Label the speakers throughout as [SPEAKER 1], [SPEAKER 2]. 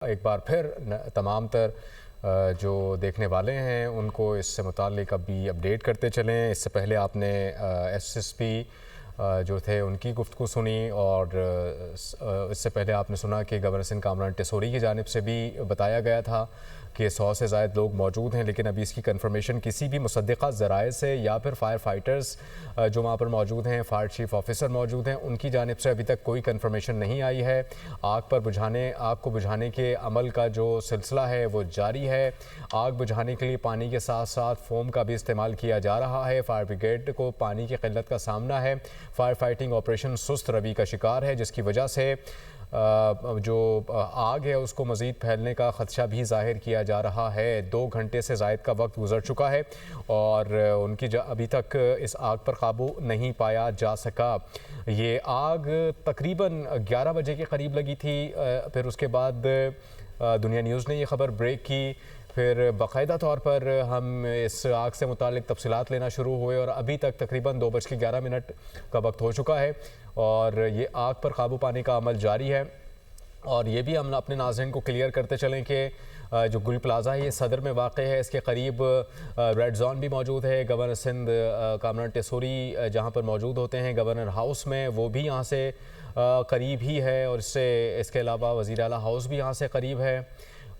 [SPEAKER 1] एक बार फिर तमाम तर जो देखने वाले हैं उनको इससे मुताल्लिक अभी अपडेट करते चलें। इससे पहले आपने एसएसपी जो थे उनकी गुफ्तगू सुनी और इससे पहले आपने सुना कि गवर्नर सिंह कामरान टेसोरी की जानिब से भी बताया गया था कि 100 से ज़ायद लोग मौजूद हैं, लेकिन अभी इसकी कंफर्मेशन किसी भी मुसद्दिक़ा ज़राए से या फिर फायर फाइटर्स जो वहाँ पर मौजूद हैं, फायर चीफ ऑफिसर मौजूद हैं, उनकी जानिब से अभी तक कोई कंफर्मेशन नहीं आई है। आग को बुझाने के अमल का जो सिलसिला है वो जारी है। आग बुझाने के लिए पानी के साथ साथ फोम का भी इस्तेमाल किया जा रहा है। फायर ब्रिगेड को पानी की किल्लत का सामना है। फायर फाइटिंग ऑपरेशन सुस्त रवि का शिकार है, जिसकी वजह से जो आग है उसको मज़ीद फैलने का ख़दशा भी ज़ाहिर किया जा रहा है। 2 घंटे से ज़ायद का वक्त गुजर चुका है और अभी तक इस आग पर काबू नहीं पाया जा सका। ये आग तकरीबन 11 बजे के करीब लगी थी। फिर उसके बाद दुनिया न्यूज़ ने ये ख़बर ब्रेक की। फिर बाकायदा तौर पर हम इस आग से मुतालिक तफसीलात लेना शुरू हुए और अभी तक तकरीबन 2:11 का वक्त हो चुका है और ये आग पर काबू पाने का अमल जारी है। और ये भी हम अपने नाज़रीन को क्लियर करते चलें कि जो गुल प्लाज़ा है ये सदर में वाक़ है, इसके करीब रेड जोन भी मौजूद है। गवर्नर सिंध कामरान टेसोरी जहाँ पर मौजूद होते हैं गवर्नर हाउस में, वो भी यहाँ से करीब ही है और इसके अलावा वज़ीर आला हाउस भी यहाँ से करीब है।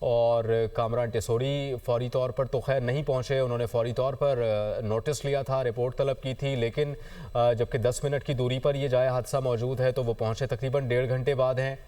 [SPEAKER 1] और कामरान टेसोरी फ़ौरी तौर पर तो खैर नहीं पहुँचे, उन्होंने फ़ौरी तौर पर नोटिस लिया था, रिपोर्ट तलब की थी, लेकिन जबकि 10 मिनट की दूरी पर ये जाए हादसा मौजूद है तो वो पहुँचे तकरीबन 1.5 घंटे बाद हैं।